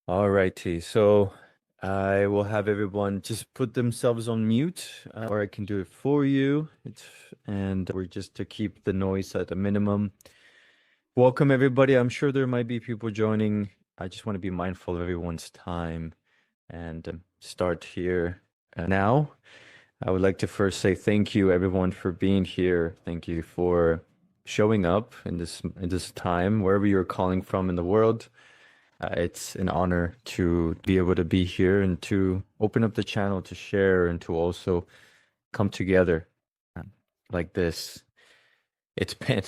All righty. So I will have everyone just put themselves on mute, or I can do it for you. And we're just to keep the noise at a minimum. Welcome, everybody. I'm sure there might be people joining. I just want to be mindful of everyone's time and start here now. I would like to first say thank you, everyone, for being here. Thank you for showing up in this time, wherever you're calling from in the world. It's an honor to be able to be here and to open up the channel to share and to also come together um, like this. It's been,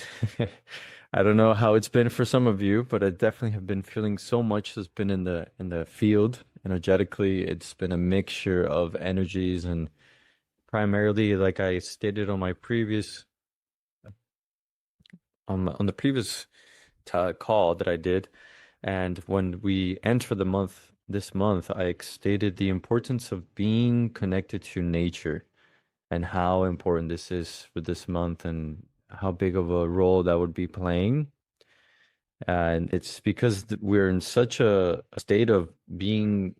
I don't know how it's been for some of you, but I definitely have been feeling so much has been in the field energetically. It's been a mixture of energies and primarily, like I stated on my previous on the previous call that I did. And when we enter the month, this month, I stated the importance of being connected to nature and how important this is for this month and how big of a role that would be playing. And it's because we're in such a state of being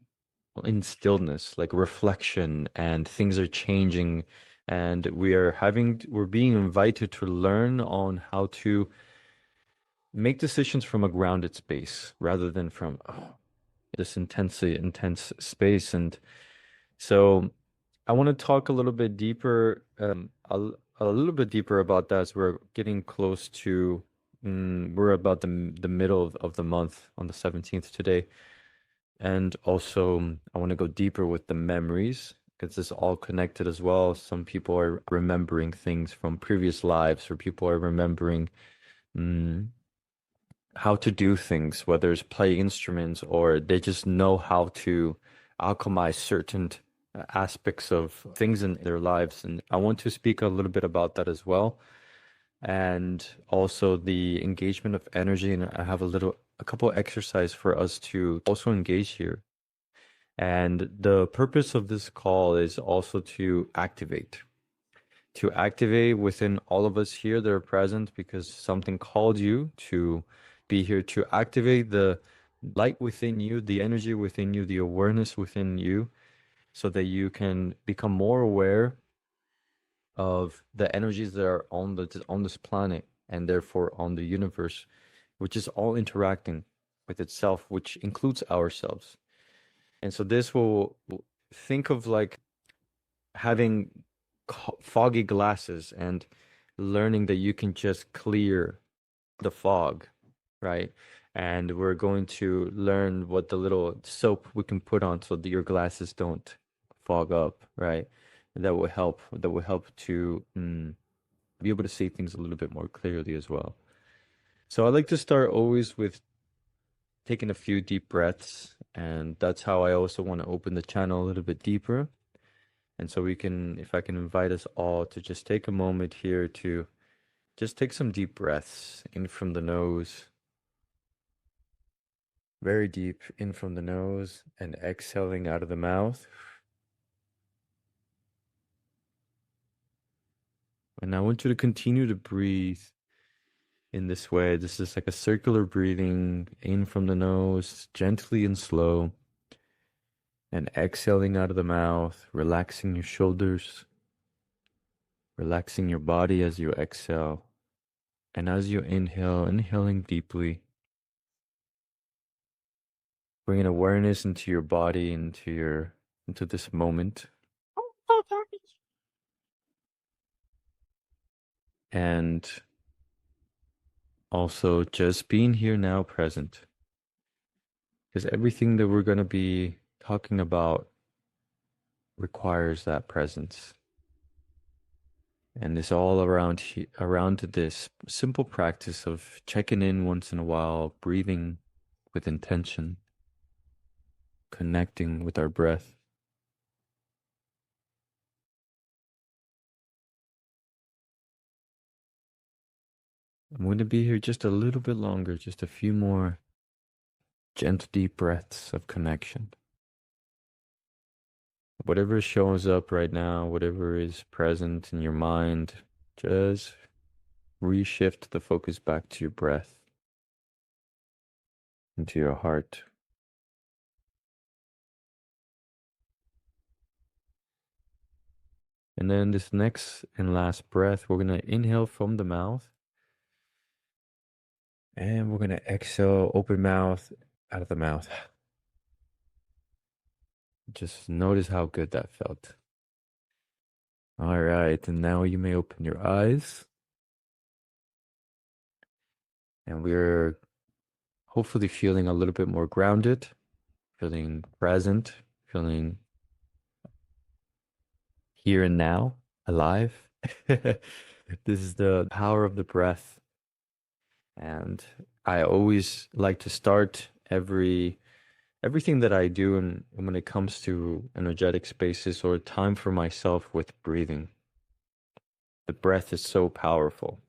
in stillness, like reflection, and things are changing. And we're being invited to learn on how to make decisions from a grounded space rather than from this intense space. And so I want to talk a little bit deeper, a little bit deeper about that as we're getting close to, we're about the middle of the month on the 17th today. And also, I want to go deeper with the memories because it's all connected as well. Some people are remembering things from previous lives, or people are remembering, mm, how to do things, whether it's play instruments or they just know how to alchemize certain aspects of things in their lives. And I want to speak a little bit about that as well. And also the engagement of energy. And I have a couple exercise for us to also engage here. And the purpose of this call is also to activate within all of us here that are present because something called you to be here to activate the light within you, the energy within you, the awareness within you, so that you can become more aware of the energies that are on this planet and therefore on the universe, which is all interacting with itself, which includes ourselves. And so this will think of like having foggy glasses and learning that you can just clear the fog, right? And we're going to learn what the little soap we can put on so that your glasses don't fog up, right? And that will help. That will help to be able to see things a little bit more clearly as well. So I like to start always with taking a few deep breaths, and that's how I also want to open the channel a little bit deeper. And so if I can invite us all to just take a moment here to just take some deep breaths in from the nose, very deep in from the nose and exhaling out of the mouth. And I want you to continue to breathe in this way. This is like a circular breathing in from the nose, gently and slow, and exhaling out of the mouth, relaxing your shoulders, relaxing your body as you exhale. And as you inhale, inhaling deeply, bringing awareness into your body, into this moment. And also just being here now present. Because everything that we're going to be talking about requires that presence. And it's all around this simple practice of checking in once in a while, breathing with intention, connecting with our breath. I'm going to be here just a little bit longer, just a few more gentle, deep breaths of connection. Whatever shows up right now, whatever is present in your mind, just reshift the focus back to your breath. into your heart. And then this next and last breath, we're gonna inhale from the mouth and we're gonna exhale open mouth out of the mouth. Just notice how good that felt. All right, and now you may open your eyes and we're hopefully feeling a little bit more grounded, feeling present, feeling here and now, alive. This is the power of the breath. And I always like to start everything that I do and when it comes to energetic spaces or time for myself with breathing. The breath is so powerful.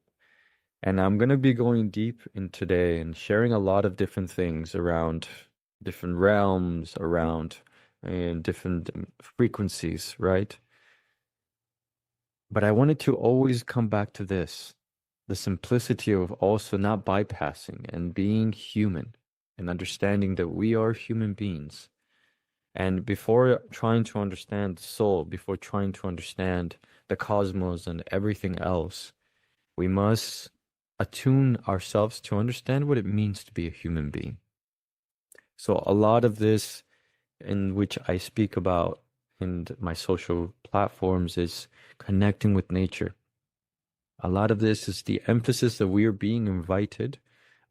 And I'm going to be going deep in today and sharing a lot of different things around different realms, around and different frequencies, right? But I wanted to always come back to this, the simplicity of also not bypassing and being human and understanding that we are human beings. And before trying to understand the soul, before trying to understand the cosmos and everything else, we must attune ourselves to understand what it means to be a human being. So a lot of this in which I speak about in my social platforms is connecting with nature. A lot of this is the emphasis that we are being invited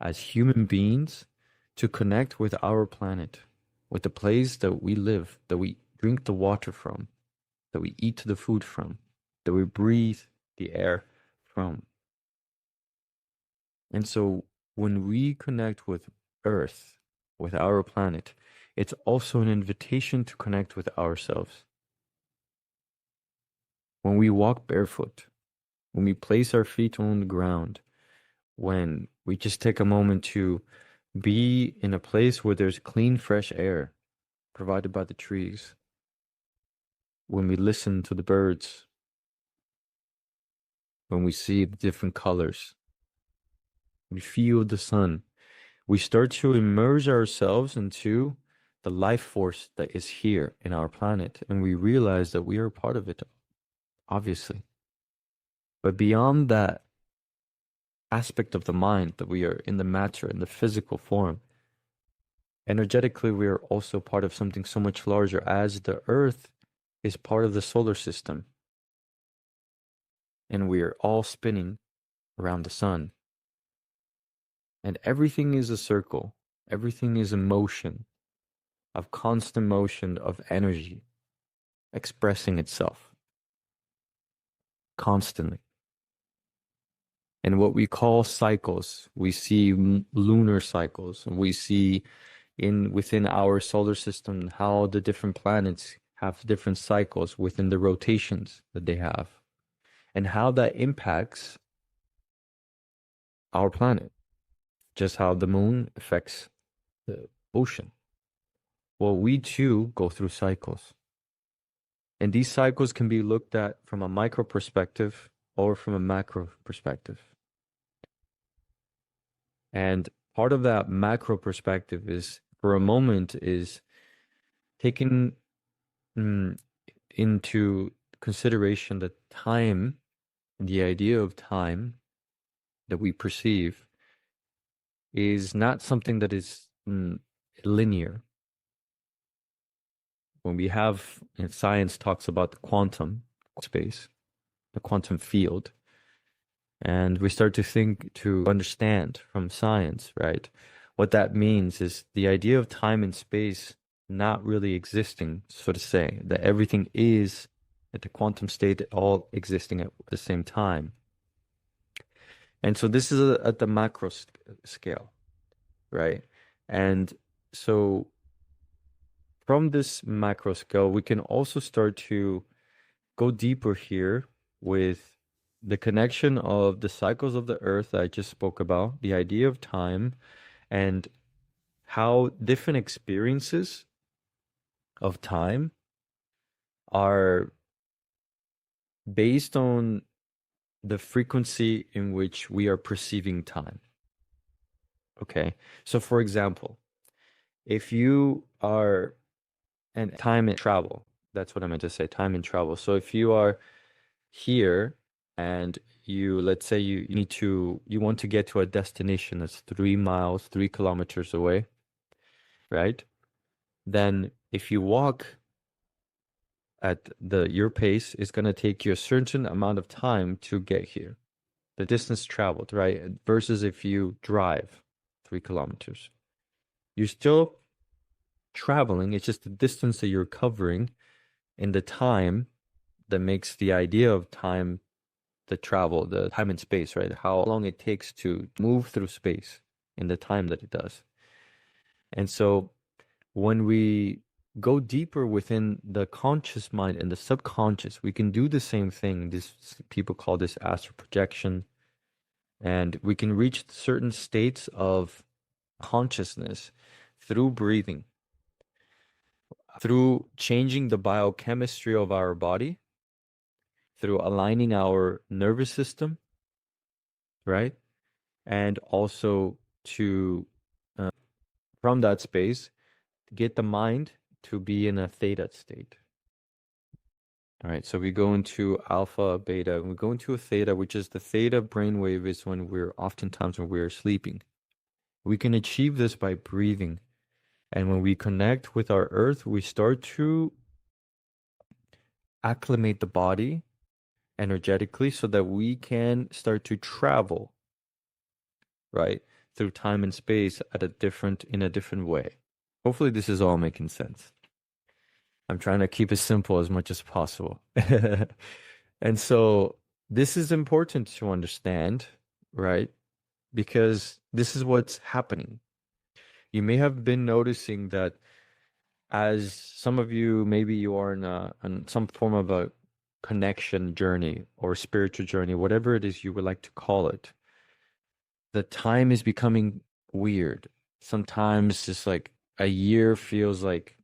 as human beings to connect with our planet, with the place that we live, that we drink the water from, that we eat the food from, that we breathe the air from. And so when we connect with Earth, with our planet, it's also an invitation to connect with ourselves. When we walk barefoot, when we place our feet on the ground, when we just take a moment to be in a place where there's clean, fresh air provided by the trees, when we listen to the birds, when we see the different colors, we feel the sun, we start to immerse ourselves into the life force that is here in our planet, and we realize that we are part of it, obviously. But beyond that aspect of the mind, that we are in the matter, in the physical form, energetically, we are also part of something so much larger, as the Earth is part of the solar system, and we are all spinning around the sun. And everything is a circle, everything is a motion, of constant motion of energy expressing itself constantly. And what we call cycles, we see lunar cycles, and we see in within our solar system how the different planets have different cycles within the rotations that they have, and how that impacts our planet, just how the moon affects the ocean. Well, we too go through cycles. And these cycles can be looked at from a micro perspective or from a macro perspective. And part of that macro perspective is, for a moment, is taking into consideration that time, the idea of time that we perceive, is not something that is linear. When we have, and science talks about the quantum space, the quantum field, and we start to think, to understand from science, right? What that means is the idea of time and space not really existing, so to say, that everything is at the quantum state, all existing at the same time. And so this is at the macro scale, right? And so from this macro scale, we can also start to go deeper here with the connection of the cycles of the earth that I just spoke about, the idea of time, and how different experiences of time are based on the frequency in which we are perceiving time. Okay. So for example, If you are, and time and travel, that's what I meant to say, time and travel. So if you are here and let's say you want to get to a destination that's 3 miles, 3 kilometers away, right? Then if you walk at your pace, it's going to take you a certain amount of time to get here. The distance traveled, right? Versus if you drive 3 kilometers. You're still traveling, it's just the distance that you're covering and the time that makes the idea of time, the travel, the time and space, right? How long it takes to move through space in the time that it does. And so when we go deeper within the conscious mind and the subconscious, we can do the same thing. This people call this astral projection, and we can reach certain states of consciousness through breathing, through changing the biochemistry of our body, through aligning our nervous system, right? And also to, from that space, get the mind to be in a theta state. All right, so we go into alpha, beta, and we go into a theta, which is the theta brainwave is when oftentimes when we're sleeping. We can achieve this by breathing. And when we connect with our earth, we start to acclimate the body energetically so that we can start to travel, right, through time and space in a different way. Hopefully this is all making sense. I'm trying to keep it simple as much as possible. And so this is important to understand, right? Because this is what's happening. You may have been noticing that as some of you, maybe you are in some form of a connection journey or spiritual journey, whatever it is you would like to call it. The time is becoming weird. Sometimes just like a year feels like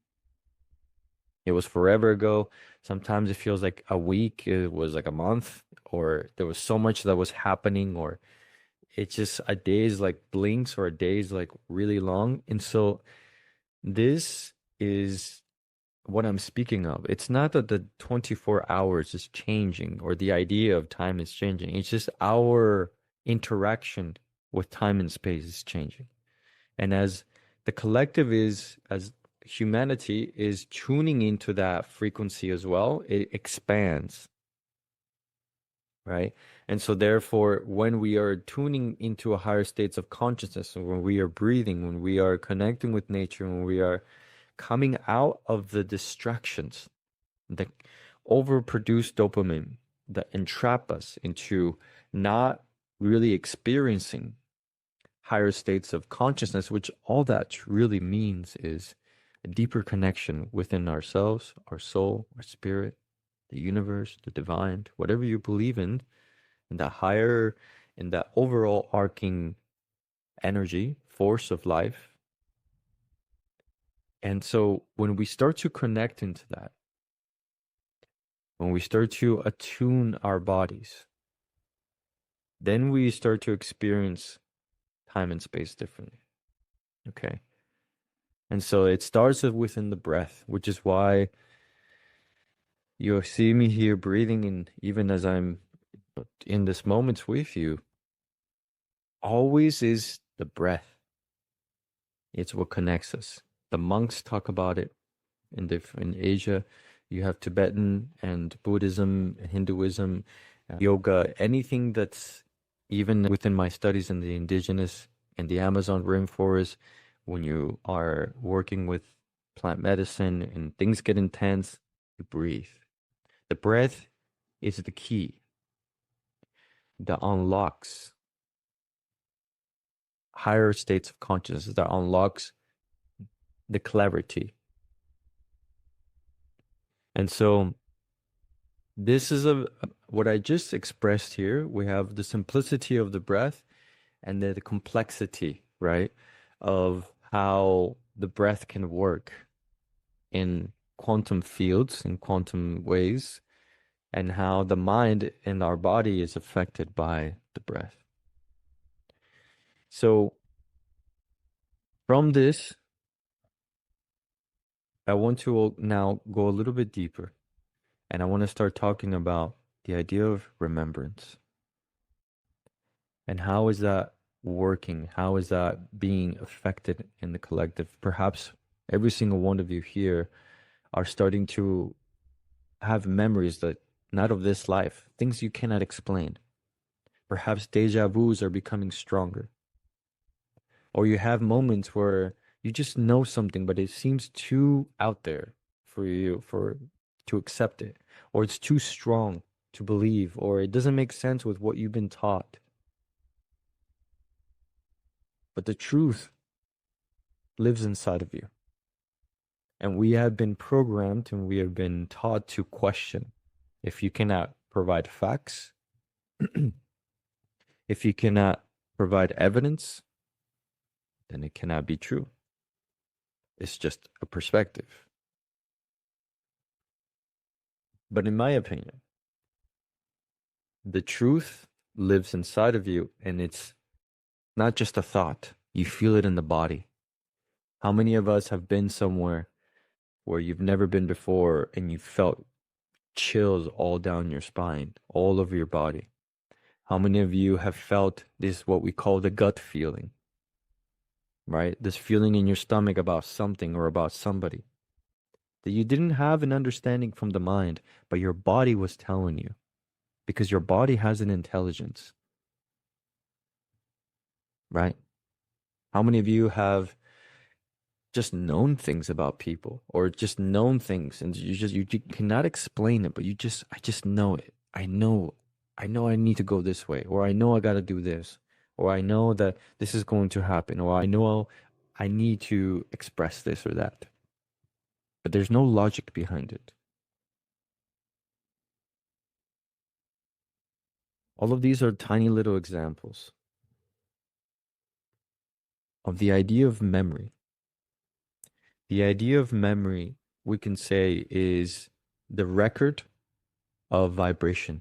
it was forever ago. Sometimes it feels like a week, it was like a month, or there was so much that was happening, or it's just a day is like blinks or a day is like really long. And so this is what I'm speaking of. It's not that the 24 hours is changing or the idea of time is changing. It's just our interaction with time and space is changing. And as the collective as humanity is tuning into that frequency as well, it expands, right? And so therefore, when we are tuning into a higher states of consciousness, when we are breathing, when we are connecting with nature, when we are coming out of the distractions that overproduce dopamine, that entrap us into not really experiencing higher states of consciousness, which all that really means is a deeper connection within ourselves, our soul, our spirit, the universe, the divine, whatever you believe in that higher, in that overall arcing energy, force of life. And so when we start to connect into that, when we start to attune our bodies, then we start to experience time and space differently. Okay. And so it starts within the breath, which is why you see me here breathing, and even as I'm in this moment with you, always is the breath. It's what connects us. The monks talk about it in Asia. You have Tibetan and Buddhism, Hinduism, yoga, anything that's even within my studies in the indigenous and the Amazon rainforest, when you are working with plant medicine and things get intense, you breathe. The breath is the key that unlocks higher states of consciousness, that unlocks the clarity. And so this is what I just expressed here. We have the simplicity of the breath and then the complexity, right, of how the breath can work in quantum fields, in quantum ways, and how the mind and our body is affected by the breath. So from this, I want to now go a little bit deeper, and I want to start talking about the idea of remembrance and how is that working? How is that being affected in the collective? Perhaps every single one of you here are starting to have memories that not of this life, things you cannot explain. Perhaps deja vus are becoming stronger, or you have moments where you just know something, but it seems too out there for you for to accept it, or it's too strong to believe, or it doesn't make sense with what you've been taught. But the truth lives inside of you. And we have been programmed and we have been taught to question. If you cannot provide facts, if you cannot provide evidence, then it cannot be true. It's just a perspective. But in my opinion, the truth lives inside of you and it's not just a thought. You feel it in the body. How many of us have been somewhere where you've never been before and you felt chills all down your spine, all over your body? How many of you have felt this, what we call the gut feeling, right? This feeling in your stomach about something or about somebody that you didn't have an understanding from the mind, but your body was telling you because your body has an intelligence, right? How many of you have just known things about people or just known things and you cannot explain it, but I just know it. I know I need to go this way, or I know I got to do this, or I know that this is going to happen, or I know I need to express this or that. But there's no logic behind it. All of these are tiny little examples of the idea of memory. The idea of memory, we can say, is the record of vibration,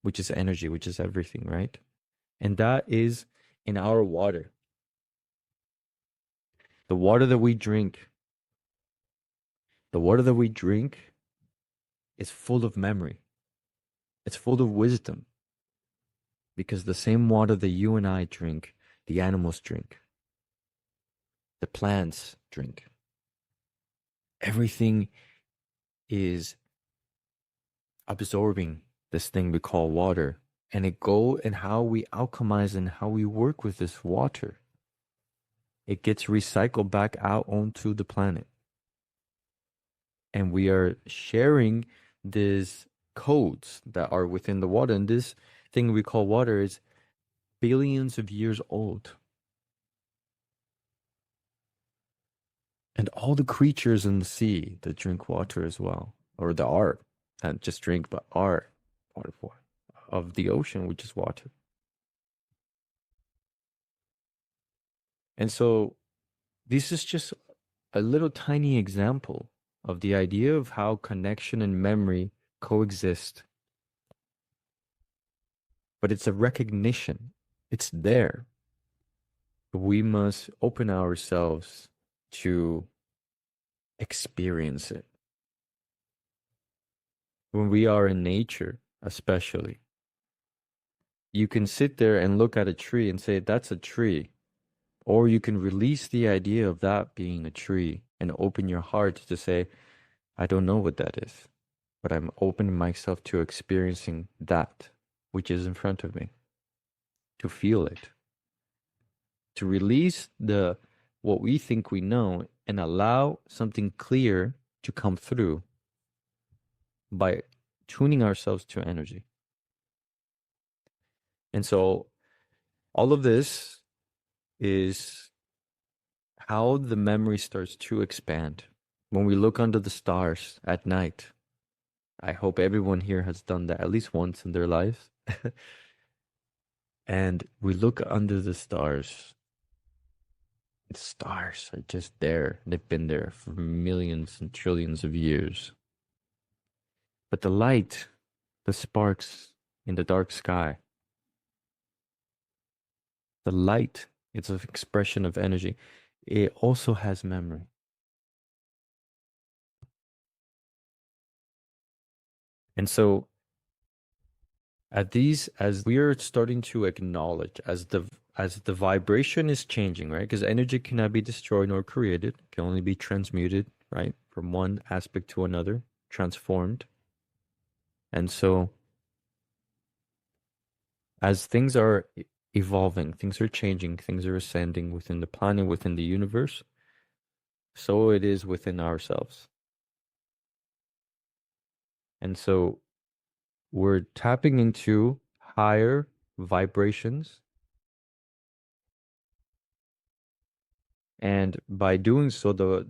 which is energy, which is everything, right? And that is in our water. The water that we drink, the water that we drink is full of memory. It's full of wisdom because the same water that you and I drink, the animals drink, the plants drink. Everything is absorbing this thing we call water, and how we alchemize and how we work with this water. It gets recycled back out onto the planet. And we are sharing these codes that are within the water. And this thing we call water is billions of years old. And all the creatures in the sea that drink water as well, or that are, not just drink, but are part of the ocean, which is water. And so this is just a little tiny example of the idea of how connection and memory coexist. But it's a recognition. It's there. We must open ourselves to experience it. When we are in nature, especially, you can sit there and look at a tree and say, that's a tree. Or you can release the idea of that being a tree and open your heart to say, I don't know what that is, but I'm opening myself to experiencing that which is in front of me, to feel it, to release the what we think we know and allow something clear to come through by tuning ourselves to energy. And so all of this is how the memory starts to expand. When we look under the stars at night, I hope everyone here has done that at least once in their lives. And we look under the stars. The stars are just there. They've been there for millions and trillions of years. But the light, the sparks in the dark sky, the light, it's an expression of energy. It also has memory. And so as we are starting to acknowledge, as the vibration is changing, right? Because energy cannot be destroyed nor created, it can only be transmuted, right? From one aspect to another, transformed. And so as things are evolving, things are changing, things are ascending within the planet, within the universe, so it is within ourselves. And so we're tapping into higher vibrations. And by doing so, the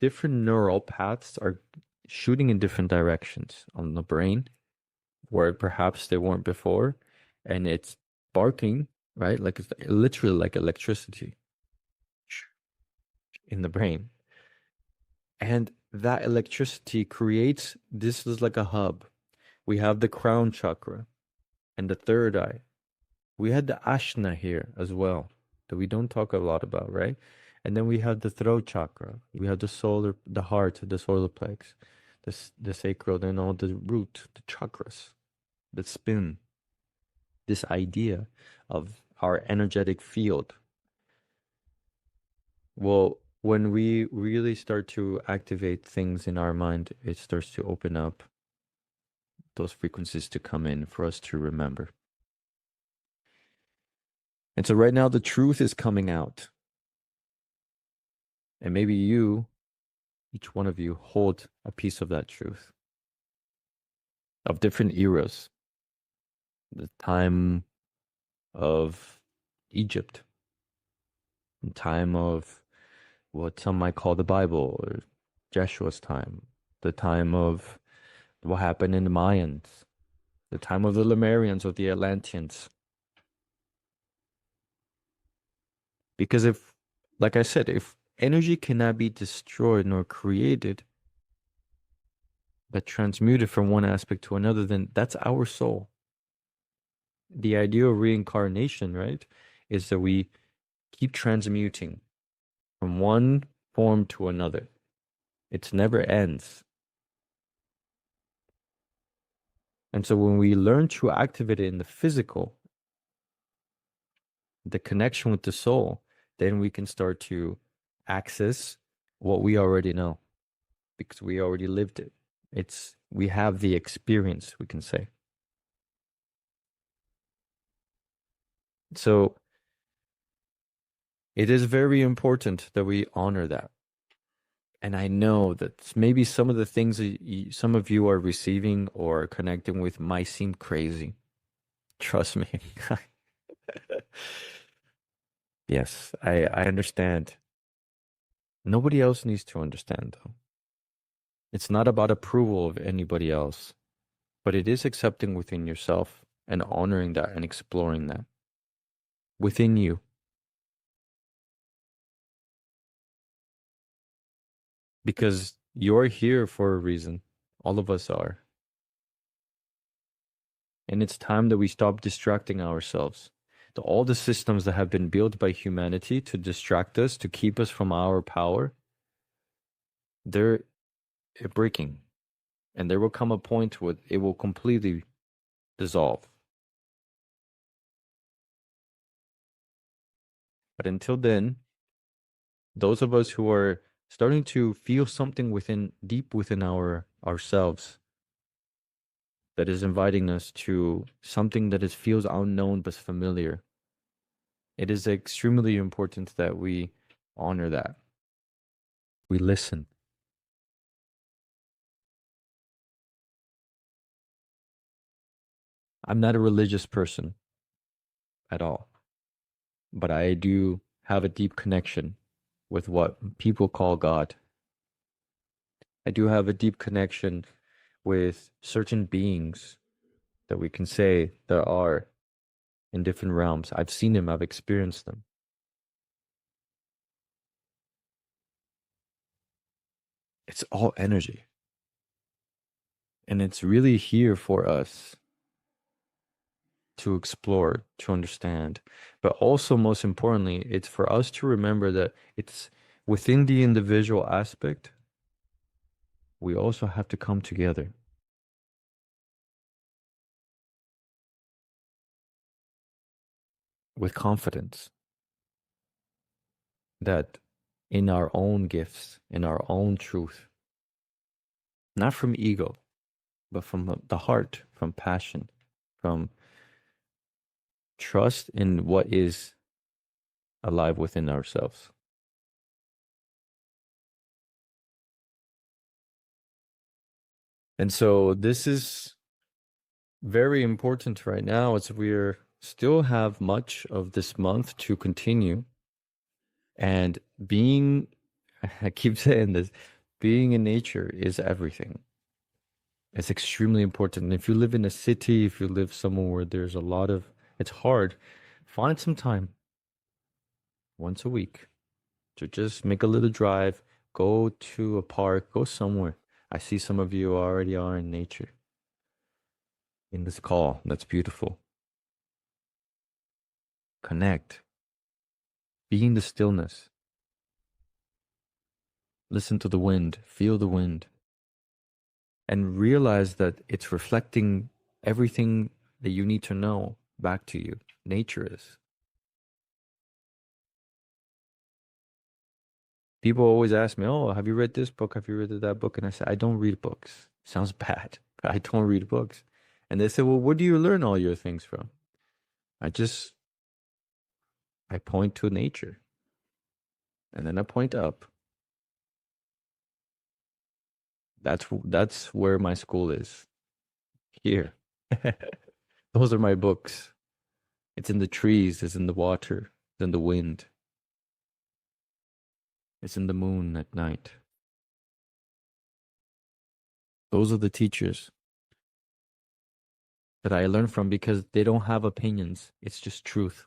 different neural paths are shooting in different directions on the brain where perhaps they weren't before. And it's sparking, right? Like it's literally like electricity in the brain. And that electricity creates, this is like a hub. We have the crown chakra and the third eye. We had the ashna here as well that we don't talk a lot about, right? And then we have the throat chakra. We have the solar, the heart, the solar plex, the sacral, and all the root, the chakras that spin this idea of our energetic field. Well, when we really start to activate things in our mind, it starts to open up those frequencies to come in for us to remember. And so right now the truth is coming out. And maybe you, each one of you, hold a piece of that truth of different eras. The time of Egypt, the time of what some might call the Bible, or Joshua's time, the time of what happened in the Mayans, the time of the Lemurians or the Atlanteans. Because if, like I said, if energy cannot be destroyed nor created, but transmuted from one aspect to another, then that's our soul. The idea of reincarnation, right, is that we keep transmuting from one form to another. It never ends. And so when we learn to activate it in the physical, the connection with the soul, then we can start to access what we already know because we already lived it. We have the experience, we can say. So it is very important that we honor that. And I know that maybe some of the things that some of you are receiving or connecting with might seem crazy. Trust me. Yes, I understand. Nobody else needs to understand, though. It's not about approval of anybody else, but it is accepting within yourself and honoring that and exploring that within you. Because you're here for a reason. All of us are. And it's time that we stop distracting ourselves. All the systems that have been built by humanity to distract us, to keep us from our power, they're breaking. And there will come a point where it will completely dissolve. But until then, those of us who are starting to feel something within, deep within ourselves, that is inviting us to something that is feels unknown but familiar, it is extremely important that we honor that. We listen. I'm not a religious person at all, but I do have a deep connection with what people call God. I do have a deep connection with certain beings that we can say there are in different realms. I've seen them, I've experienced them. It's all energy. And it's really here for us to explore, to understand. But also, most importantly, it's for us to remember that it's within the individual aspect, we also have to come together. with confidence that in our own gifts, in our own truth, not from ego, but from the heart, from passion, from trust in what is alive within ourselves. And so this is very important right now as we're still have much of this month to continue. And being, I keep saying this, being in nature is everything. It's extremely important. And if you live in a city, if you live somewhere where there's a lot of, it's hard, find some time once a week to just make a little drive, go to a park, go somewhere. I see some of you already are in nature in this call. That's beautiful. Connect, be in the stillness, listen to the wind, feel the wind, and realize that it's reflecting everything that you need to know back to you. Nature is. People always ask me, "Oh, have you read this book? Have you read that book?" And I say, "I don't read books." Sounds bad, but I don't read books. And they say, "Well, where do you learn all your things from?" I just I point to nature, and then I point up. That's where my school is. Here. Those are my books. It's in the trees, it's in the water, it's in the wind, it's in the moon at night. Those are the teachers that I learn from because they don't have opinions. It's just truth.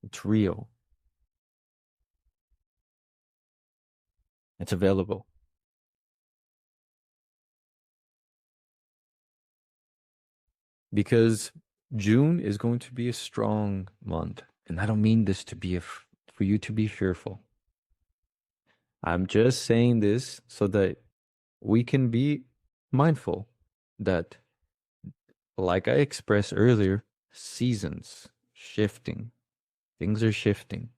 It's real. It's available. Because June is going to be a strong month. And I don't mean this to be for you to be fearful. I'm just saying this so that we can be mindful that, like I expressed earlier, seasons shifting, things are shifting.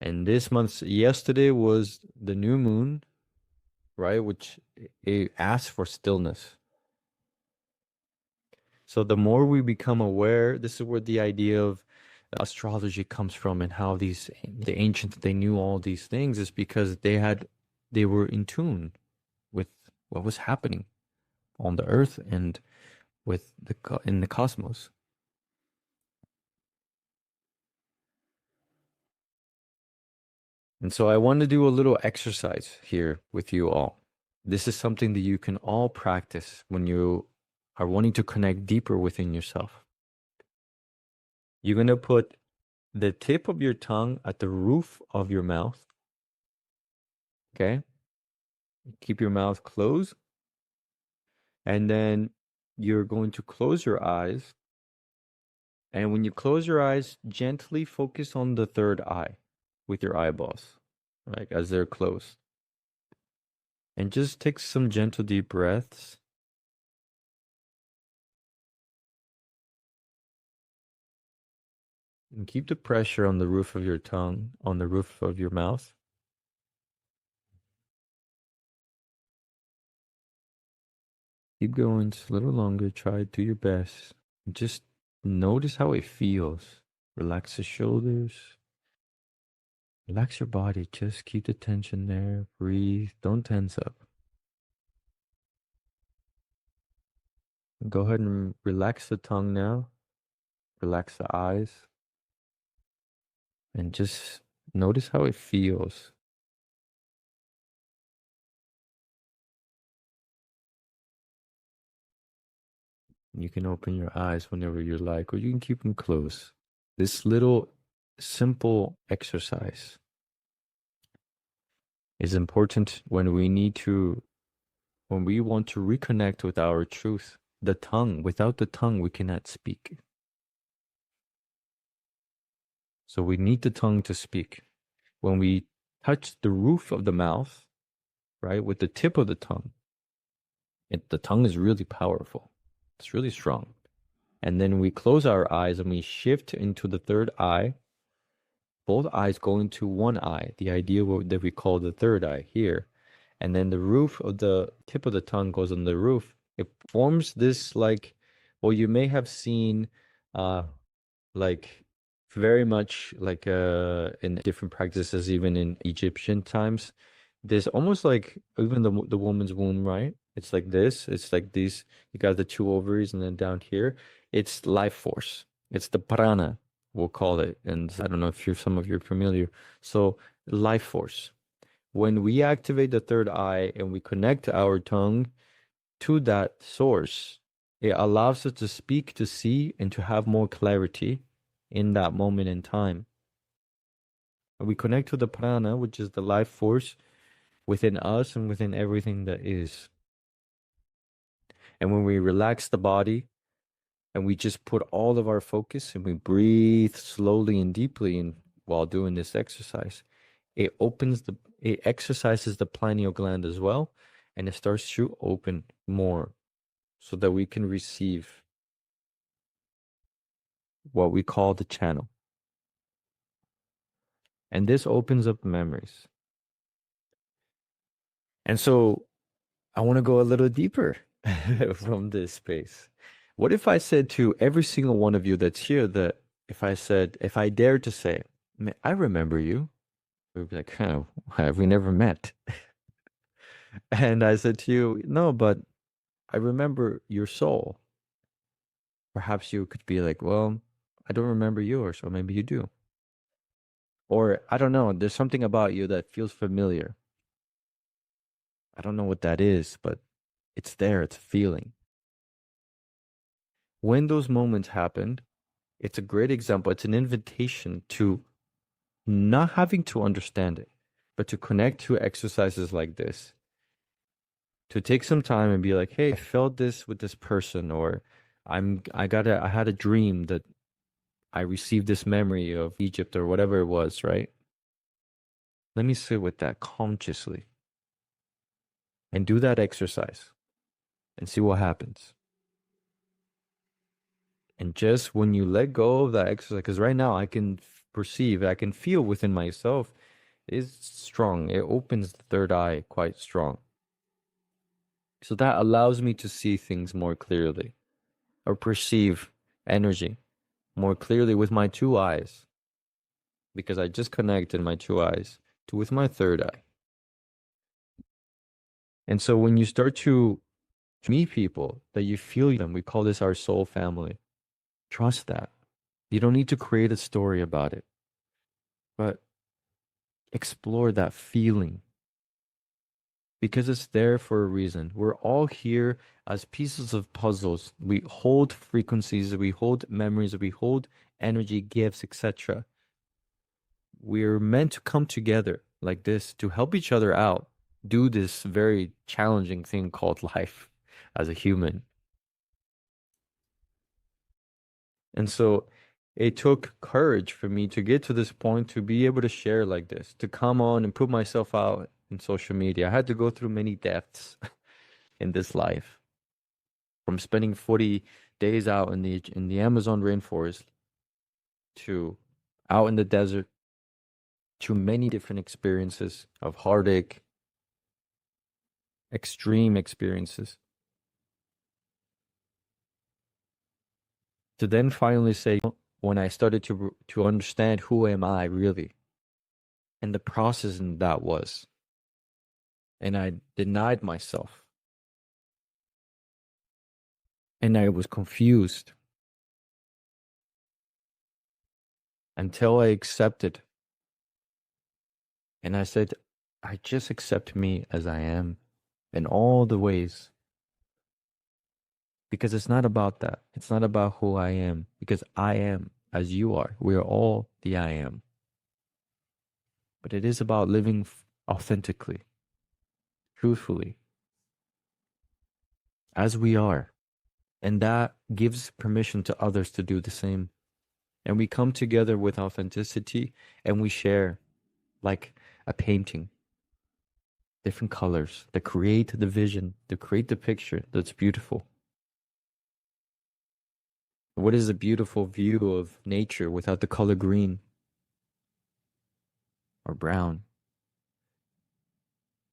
And this month, yesterday was the new moon, right? Which it asks for stillness. So the more we become aware, this is where the idea of astrology comes from and how the ancients they knew all these things is because they were in tune with what was happening on the earth and with in the cosmos. And so I want to do a little exercise here with you all. This is something that you can all practice when you are wanting to connect deeper within yourself. You're going to put the tip of your tongue at the roof of your mouth. Okay? Keep your mouth closed. And then you're going to close your eyes. And when you close your eyes, gently focus on the third eye with your eyeballs, right? As they're closed. And just take some gentle deep breaths. And keep the pressure on the roof of your tongue, on the roof of your mouth. Keep going just a little longer. Try to do your best. Just notice how it feels. Relax the shoulders. Relax your body. Just keep the tension there. Breathe. Don't tense up. Go ahead and relax the tongue now. Relax the eyes. And just notice how it feels. You can open your eyes whenever you like, or you can keep them closed. This little simple exercise is important when we want to reconnect with our truth. The tongue, without the tongue, we cannot speak. So we need the tongue to speak. When we touch the roof of the mouth, right, with the tip of the tongue, the tongue is really powerful. It's really strong. And then we close our eyes and we shift into the third eye. Both eyes go into one eye, the idea that we call the third eye here. And then the roof of the tip of the tongue goes on the roof. It forms this like, well, you may have seen uh like very much like in different practices, even in Egyptian times. There's almost like even the woman's womb, right? It's like this. It's like these. You got the two ovaries, and then down here, it's life force. It's the prana, we'll call it. And I don't know if you're some of you are familiar. So life force. When we activate the third eye and we connect our tongue to that source, it allows us to speak, to see, and to have more clarity in that moment in time. We connect to the prana, which is the life force within us and within everything that is. And when we relax the body and we just put all of our focus and we breathe slowly and deeply and while doing this exercise, it exercises the pineal gland as well, and it starts to open more so that we can receive what we call the channel. And this opens up memories. And so I want to go a little deeper from this space. What if I said to every single one of you that's here that if I dared to say, "Man, I remember you," we would be like, huh, have we never met? And I said to you, no, but I remember your soul. Perhaps you could be like, well, I don't remember yours, or maybe you do. Or I don't know, there's something about you that feels familiar. I don't know what that is, but it's there, it's a feeling. When those moments happen, it's a great example. It's an invitation to not having to understand it, but to connect to exercises like this, to take some time and be like, hey, I felt this with this person, or I had a dream that I received this memory of Egypt or whatever it was, right? Let me sit with that consciously and do that exercise and see what happens. And just when you let go of that exercise, because right now I can perceive, I can feel within myself, is strong. It opens the third eye quite strong. So that allows me to see things more clearly or perceive energy more clearly with my two eyes because I just connected my two eyes to with my third eye. And so when you start to meet people that you feel them, we call this our soul family. Trust that. You don't need to create a story about it, but explore that feeling because it's there for a reason. We're all here as pieces of puzzles. We hold frequencies, we hold memories, we hold energy, gifts, etc. We're meant to come together like this to help each other out, do this very challenging thing called life as a human. And so it took courage for me to get to this point to be able to share like this, to come on and put myself out in social media. I had to go through many deaths in this life, from spending 40 days out in the Amazon rainforest to out in the desert to many different experiences of heartache, extreme experiences. To then finally say, when I started to understand who am I really, and the process in that was, and I denied myself, and I was confused until I accepted, and I said, I just accept me as I am in all the ways, because it's not about that. It's not about who I am, because I am as you are. We are all the I am. But it is about living authentically, truthfully, as we are. And that gives permission to others to do the same. And we come together with authenticity and we share like a painting, different colors that create the vision, that create the picture that's beautiful. What is a beautiful view of nature without the color green or brown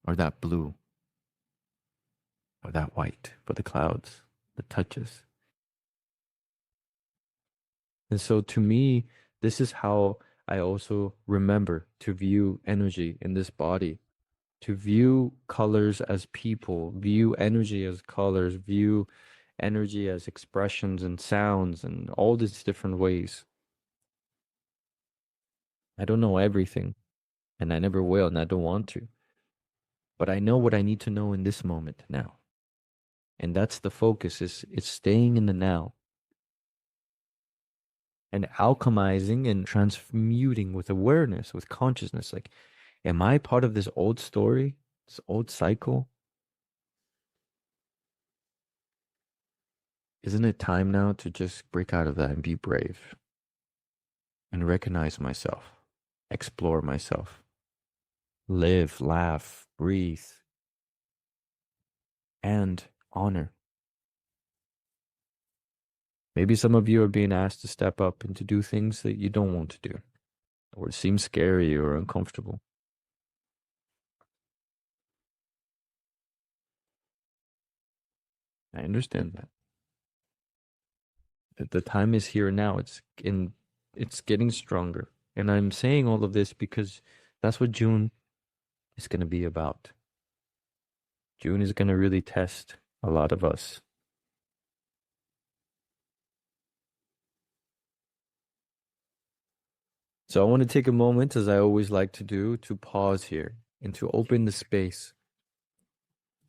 or that blue or that white for the clouds, the touches? And so to me, this is how I also remember to view energy in this body, to view colors as people, view energy as colors, view energy as expressions and sounds and all these different ways. I don't know everything, and I never will, and I don't want to, but I know what I need to know in this moment now. And that's the focus, is it's staying in the now and alchemizing and transmuting with awareness, with consciousness. Like, am I part of this old story, this old cycle? Isn't it time now to just break out of that and be brave and recognize myself, explore myself, live, laugh, breathe, and honor? Maybe some of you are being asked to step up and to do things that you don't want to do, or it seems scary or uncomfortable. I understand that. The time is here now. It's getting stronger. And I'm saying all of this because that's what June is going to be about. June is going to really test a lot of us. So I want to take a moment, as I always like to do, to pause here and to open the space,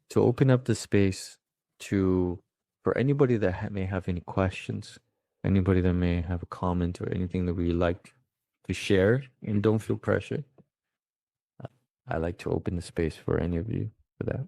to open up the space to for anybody that may have any questions, anybody that may have a comment or anything that we like to share, and don't feel pressure. I like to open the space for any of you for that.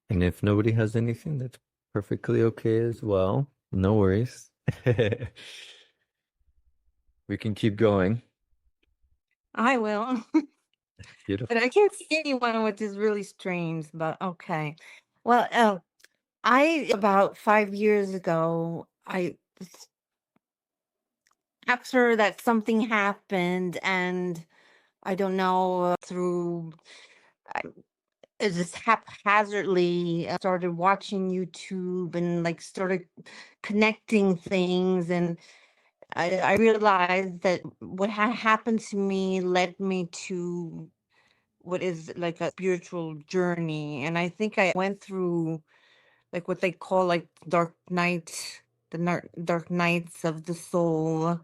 And if nobody has anything, that's perfectly okay as well. No worries. We can keep going. I will. Beautiful. But I can't see anyone, which is really strange, but okay. Well, I about 5 years ago, after that something happened, and I don't know, through I, it just haphazardly started watching YouTube and like started connecting things, and I realized that what had happened to me led me to what is like a spiritual journey. And I think I went through like what they call like dark nights of the soul.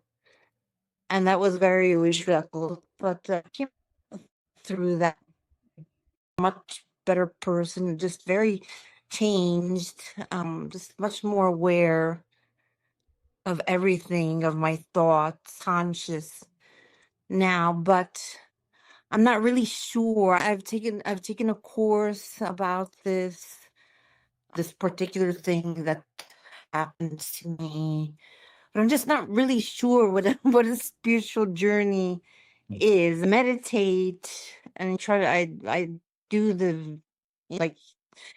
And that was very respectful. But came through that much better person, just very changed, just much more aware of everything, of my thoughts, conscious now. But I'm not really sure. I've taken a course about this particular thing that happened to me, but I'm just not really sure what what a spiritual journey is. Meditate and try to I do the like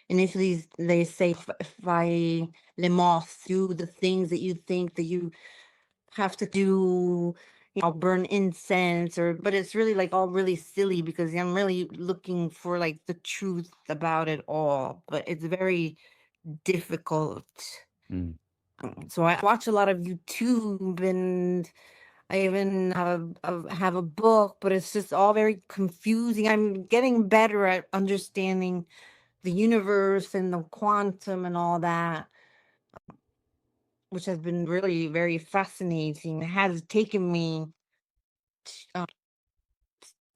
initially they say by lemos, do the things that you think that you have to do. I'll burn incense, or but it's really like all really silly because I'm really looking for like the truth about it all, but it's very difficult. Mm. So I watch a lot of YouTube, and I even have a book, but it's just all very confusing. I'm getting better at understanding the universe and the quantum and all that, which has been really very fascinating. It has taken me uh,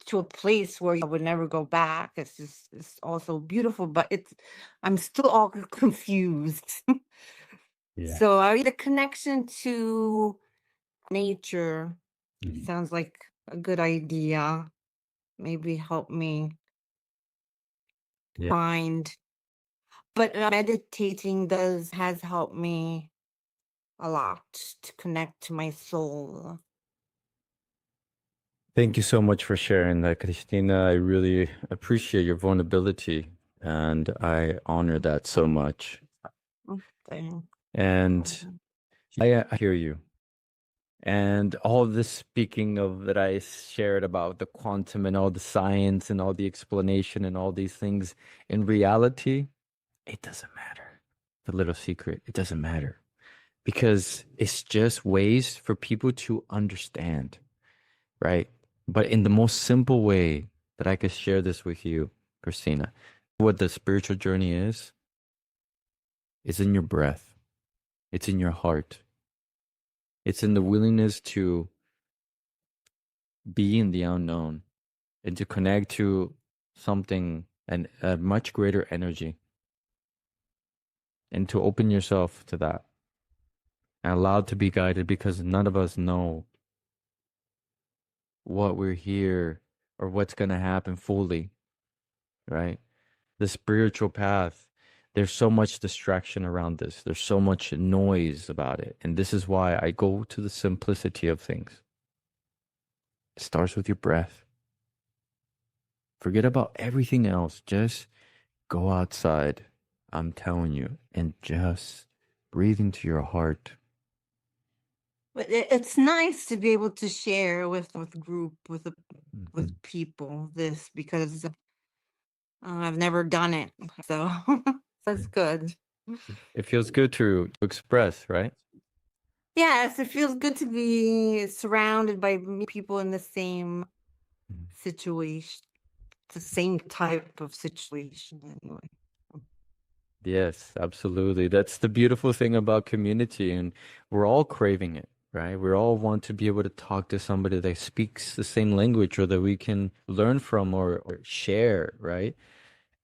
to a place where I would never go back. It's also beautiful, but I'm still all confused. Yeah. So the connection to nature Mhm. sounds like a good idea. Maybe help me Yeah. find. But meditating does has helped me a lot to connect to my soul. Thank you so much for sharing that, Christina. I really appreciate your vulnerability and I honor that so much. Thank And I hear you. And all this speaking of that I shared about the quantum and all the science and all the explanation and all these things, in reality, it doesn't matter. The little secret, it doesn't matter because it's just ways for people to understand, right? But in the most simple way that I could share this with you, Christina, what the spiritual journey is in your breath. It's in your heart. It's in the willingness to be in the unknown and to connect to something and a much greater energy and to open yourself to that and allow to be guided because none of us know what we're here or what's going to happen fully, right? The spiritual path, there's so much distraction around this. There's so much noise about it. And this is why I go to the simplicity of things. It starts with your breath. Forget about everything else. Just go outside, I'm telling you, and just breathe into your heart. But it's nice to be able to share with group with Mhm. people this because I've never done it, so that's good. It feels good to express, right? Yes, it feels good to be surrounded by people in the same Mhm. situation, the same type of situation anyway. Yes, absolutely. That's the beautiful thing about community, and we're all craving it, right? We all want to be able to talk to somebody that speaks the same language or that we can learn from or share, right?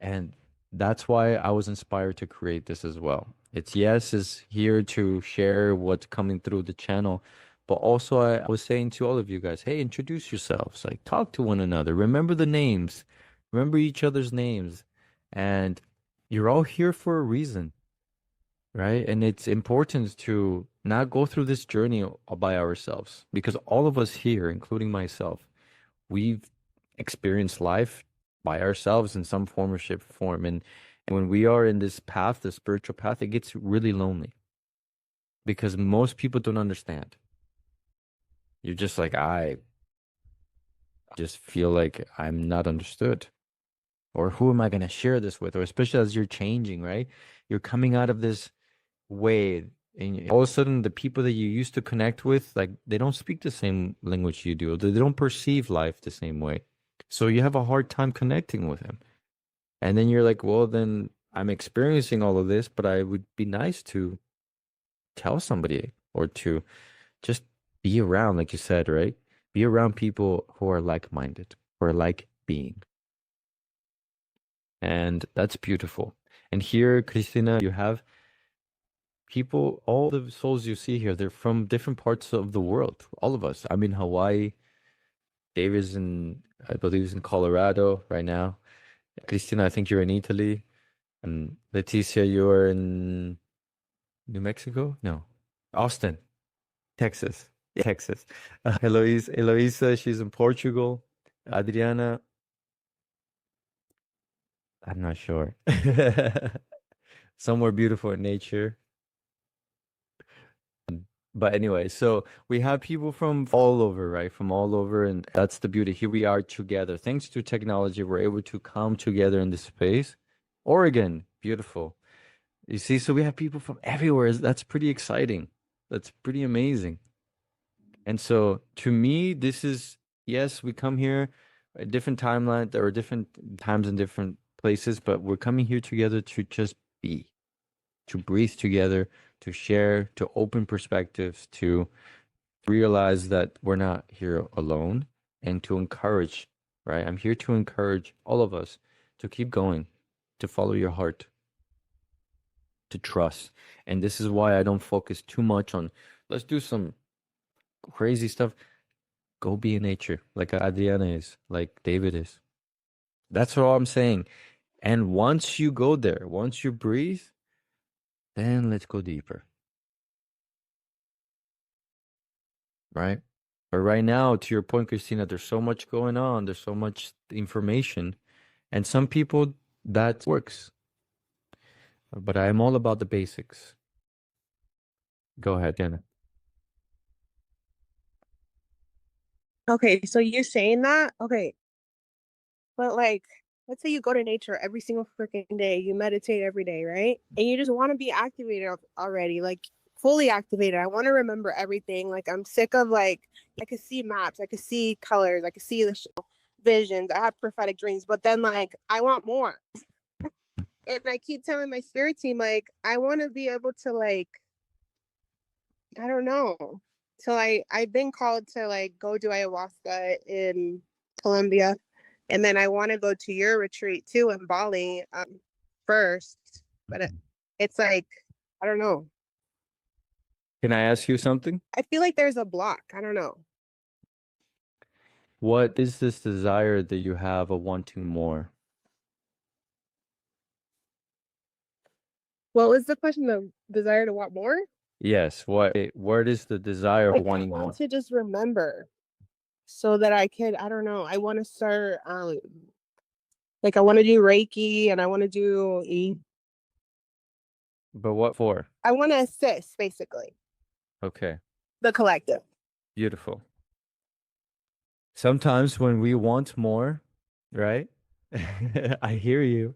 And that's why I was inspired to create this as well. It's yes, is here to share what's coming through the channel, but also I was saying to all of you guys, hey, introduce yourselves, like talk to one another, remember the names, remember each other's names, and you're all here for a reason, right? And it's important to not go through this journey all by ourselves because all of us here, including myself, we've experienced life by ourselves in some form or shape or form. And when we are in this path, the spiritual path, it gets really lonely because most people don't understand. You're just like, I just feel like I'm not understood. Or who am I going to share this with? Or especially as you're changing, right? You're coming out of this way, and all of a sudden, the people that you used to connect with, like, they don't speak the same language you do. They don't perceive life the same way. So you have a hard time connecting with them. And then you're like, well, then I'm experiencing all of this, but I would be nice to tell somebody or to just be around, like you said, right? Be around people who are like-minded, who are like being. And that's beautiful. And here, Christina, you have people, all the souls you see here, they're from different parts of the world. All of us. I'm in Hawaii. Dave is in, I believe, is in Colorado right now. Christina, I think you're in Italy. And Leticia, you're in New Mexico? No. Austin, Texas. Yeah, Texas. Eloisa, she's in Portugal. Adriana, I'm not sure. Somewhere beautiful in nature. But anyway, so we have people from all over, right? From all over, and that's the beauty. Here we are together. Thanks to technology, we're able to come together in this space. Oregon, beautiful. You see, so we have people from everywhere. That's pretty exciting. That's pretty amazing. And so to me, this is, yes, we come here a different timeline. There are different times and different places, but we're coming here together to just be, to breathe together, to share, to open perspectives, to realize that we're not here alone and to encourage, right? I'm here to encourage all of us to keep going, to follow your heart, to trust. And this is why I don't focus too much on let's do some crazy stuff. Go be in nature, like Adriana is, like David is. That's all I'm saying. And once you go there, once you breathe, then let's go deeper. right? But right now, to your point, Christina, there's so much going on, there's so much information, and some people that works. But I'm all about the basics. Go ahead, Jenna. Okay, so you're saying that? Okay, but like, let's say you go to nature every single freaking day, you meditate every day, right? And you just want to be activated already, like fully activated. I want to remember everything. Like, I'm sick of like, I could see maps, I could see colors, I could see the visions. I have prophetic dreams, but then like, I want more. And I keep telling my spirit team, like, I want to be able to like, I don't know. So I've been called to like go do ayahuasca in Colombia, and then I want to go to your retreat too in Bali first. But it's like I don't know. Can I ask you something? I feel like there's a block. I don't know. What is this desire that you have of wanting more? What was the question? The desire to want more? Yes, what is the desire of Like I wanting want more? to just remember so that I could. I don't know. I want to start. Like I want to do Reiki and I want to do. But what for? I want to assist basically Okay, the collective. beautiful. Sometimes when we want more, right? I hear you,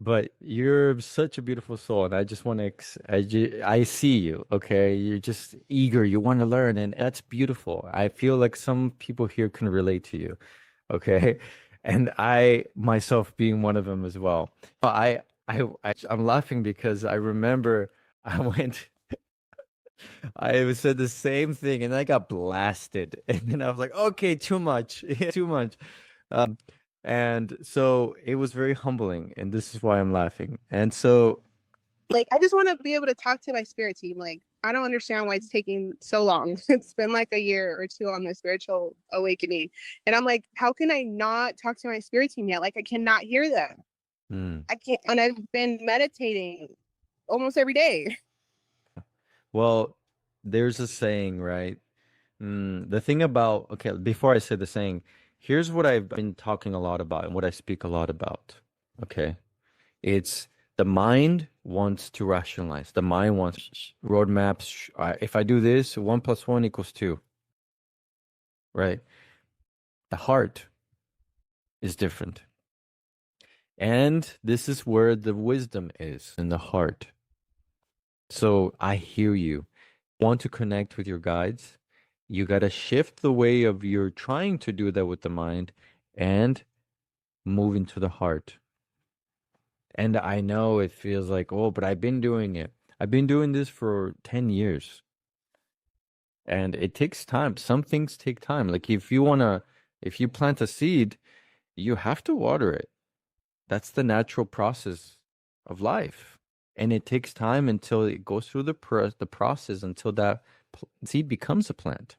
but you're such a beautiful soul, and I just want to, I see you, okay? You're just eager, you want to learn, and that's beautiful. I feel like some people here can relate to you, okay? And I myself being one of them as well. But I'm laughing because I remember I went. I said the same thing and I got blasted. And then I was like, okay, too much, too much. Um, and so it was very humbling, and this is why I'm laughing. And so, Like I just want to be able to talk to my spirit team. Like I don't understand why it's taking so long. It's been like a year or two on the spiritual awakening. And I'm like, how can I not talk to my spirit team yet? Like I cannot hear them. hmm, I can't and I've been meditating almost every day. well, there's a saying, right? The thing about, okay, before I say the saying, here's what I've been talking a lot about and what I speak a lot about. Okay. It's the mind wants to rationalize. The mind wants roadmaps. If I do this, 1 + 1 = 2, right? The heart is different. And this is where the wisdom is in the heart. So I hear you. Want to connect with your guides? You got to shift the way of you're trying to do that with the mind and move into the heart. And I know it feels like, oh, but I've been doing it. I've been doing this for 10 years. And it takes time. Some things take time. Like if you plant a seed, you have to water it. That's the natural process of life. And it takes time until it goes through the process until that seed becomes a plant.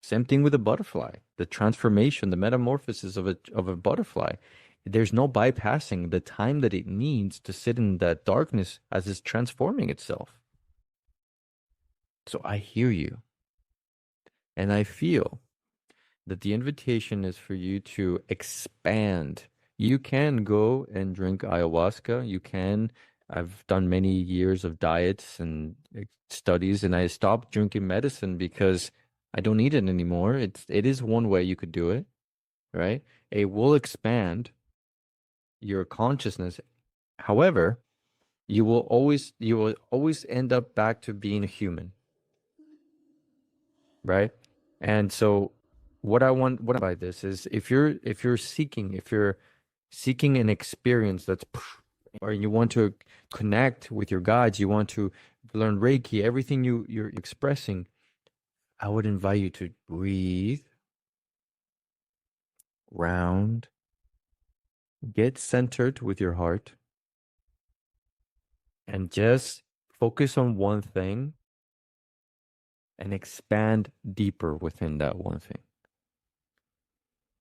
Same thing with a butterfly. The transformation, the metamorphosis of a butterfly. There's no bypassing the time that it needs to sit in that darkness as it's transforming itself. So I hear you and I feel that the invitation is for you to expand. You can go and drink ayahuasca. You can. I've done many years of diets and studies, and I stopped drinking medicine because I don't need it anymore. It is one way you could do it, right? It will expand your consciousness. However, you will always end up back to being a human, right? And so what I by this is if you're seeking an experience that's or you want to connect with your guides, you want to learn Reiki, everything you're expressing, I would invite you to breathe, round, get centered with your heart, and just focus on one thing and expand deeper within that one thing.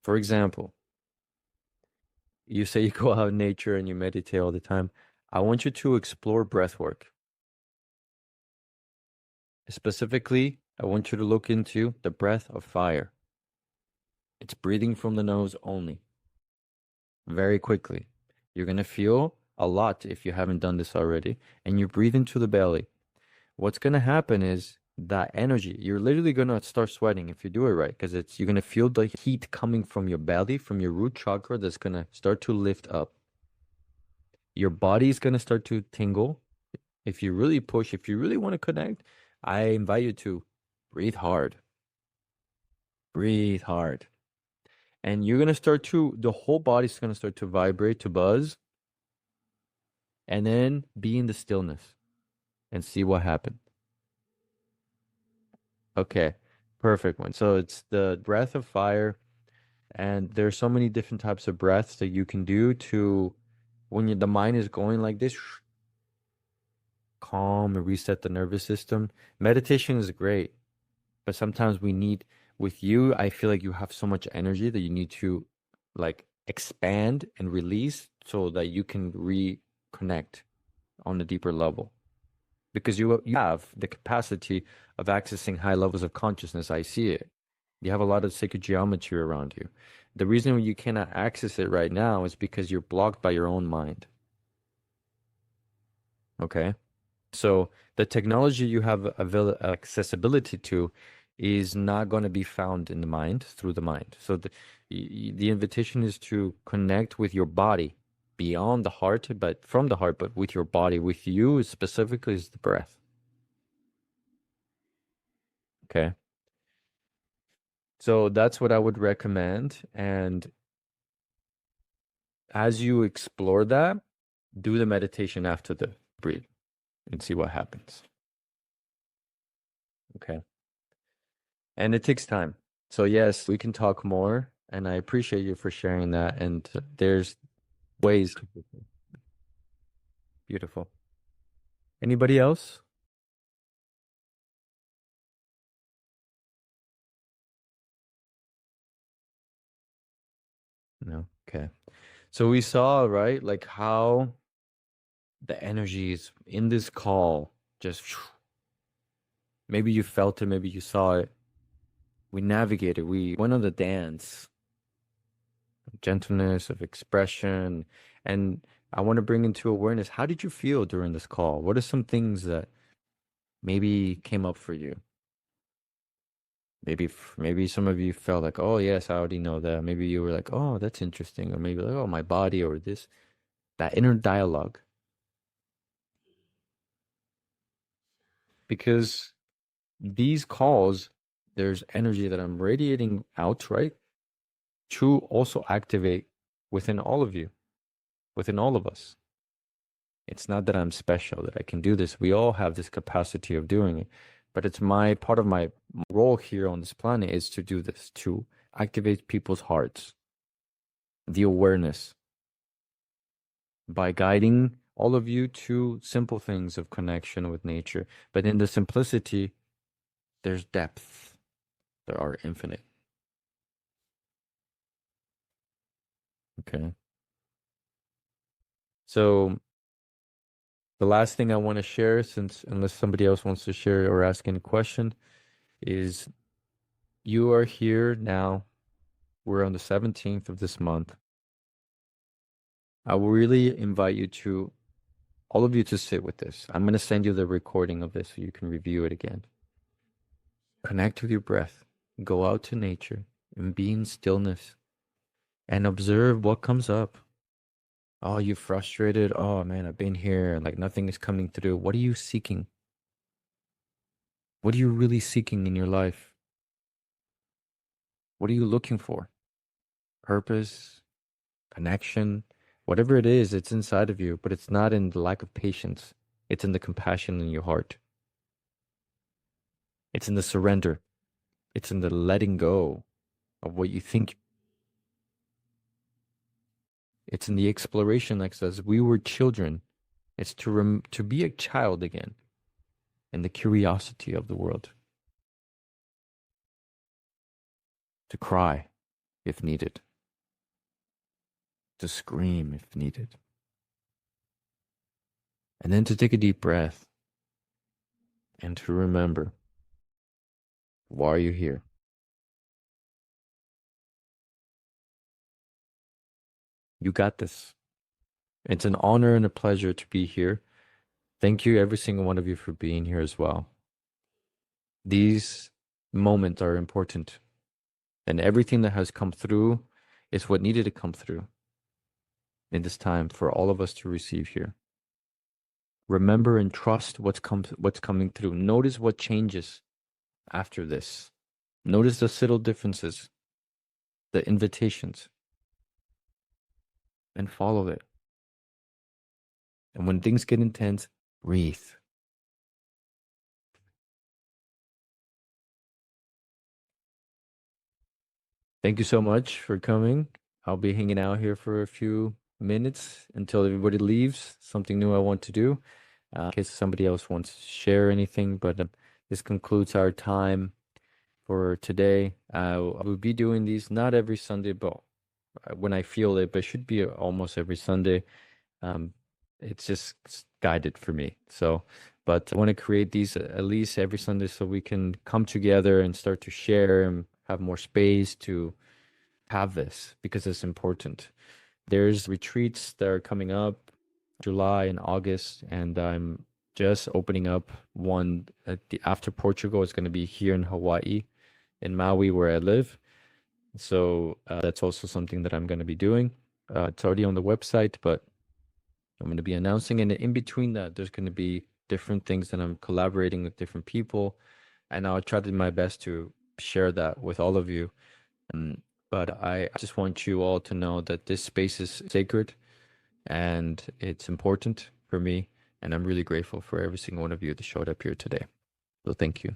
For example, you say you go out in nature and you meditate all the time. I want you to explore breath work, specifically I want you to look into the breath of fire. It's breathing from the nose only, very quickly. You're going to feel a lot if you haven't done this already, and you breathe into the belly. What's going to happen is that energy, you're literally going to start sweating if you do it right, because you're going to feel the heat coming from your belly, from your root chakra, that's going to start to lift up. Your body is going to start to tingle. If you really push, if you really want to connect, I invite you to breathe hard. Breathe hard. And you're going to start to, the whole body's going to start to vibrate, to buzz, and then be in the stillness and see what happens. Okay, perfect one. So it's the breath of fire, and there's so many different types of breaths that you can do to, when the mind is going like this, calm and reset the nervous system. Meditation is great, but sometimes we need, with you, I feel like you have so much energy that you need to like expand and release so that you can reconnect on a deeper level. Because you have the capacity of accessing high levels of consciousness. I see it. You have a lot of sacred geometry around you. The reason you cannot access it right now is because you're blocked by your own mind. Okay? So the technology you have accessibility to is not going to be found in the mind, through the mind. So the invitation is to connect with your body beyond the heart, but from the heart, but with your body. With you specifically is the breath. Okay. So that's what I would recommend. And as you explore that, do the meditation after the breathe and see what happens. Okay. And it takes time. So yes, we can talk more, and I appreciate you for sharing that. And there's ways to do it. Beautiful. Anybody else? No. Okay. So we saw, right, like how the energies in this call just maybe you felt it, maybe you saw it. We navigated, we went on the dance of gentleness, of expression. And I want to bring into awareness, how did you feel during this call? What are some things that maybe came up for you? Maybe some of you felt like, oh yes, I already know that. Maybe you were like, oh, that's interesting. Or maybe like, oh, my body or this, that inner dialogue. Because these calls, there's energy that I'm radiating out, right? To also activate within all of you, within all of us. It's not that I'm special, that I can do this. We all have this capacity of doing it. But it's my part of my role here on this planet is to do this, to activate people's hearts, the awareness, by guiding all of you to simple things of connection with nature. But in the simplicity, there's depth. There are infinite. Okay. So the last thing I want to share, since unless somebody else wants to share or ask any question, is you are here now. We're on the 17th of this month. I will really invite you to, all of you, to sit with this. I'm going to send you the recording of this so you can review it again. Connect with your breath. Go out to nature and be in stillness and observe what comes up. Oh, you frustrated? Oh man, I've been here and like nothing is coming through. What are you seeking? What are you really seeking in your life? What are you looking for? Purpose, connection, whatever it is, it's inside of you, but it's not in the lack of patience. It's in the compassion in your heart. It's in the surrender. It's in the letting go of what you think. It's in the exploration, like says, we were children. It's to be a child again, and the curiosity of the world. To cry if needed. To scream if needed. And then to take a deep breath and to remember Why are you here? You got this. It's an honor and a pleasure to be here. Thank you, every single one of you, for being here as well. These moments are important, and everything that has come through is what needed to come through in this time for all of us to receive here. Remember and trust what's coming through. Notice what changes after this. Notice the subtle differences, the invitations, and follow it. And when things get intense, breathe. Thank you so much for coming. I'll be hanging out here for a few minutes until everybody leaves. Something new I want to do, in case somebody else wants to share anything. But this concludes our time for today. I will be doing these not every Sunday, but when I feel it, but it should be almost every Sunday. Um, it's just guided for me. So, but I want to create these at least every Sunday so we can come together and start to share and have more space to have this because it's important. There's retreats that are coming up July and August, and I'm just opening up one after Portugal. It's going to be here in Hawaii, in Maui, where I live. So that's also something that I'm going to be doing. It's already on the website, but I'm going to be announcing. And in between that, there's going to be different things that I'm collaborating with different people. And I'll try to do my best to share that with all of you. But I just want you all to know that this space is sacred and it's important for me. And I'm really grateful for every single one of you that showed up here today. So thank you.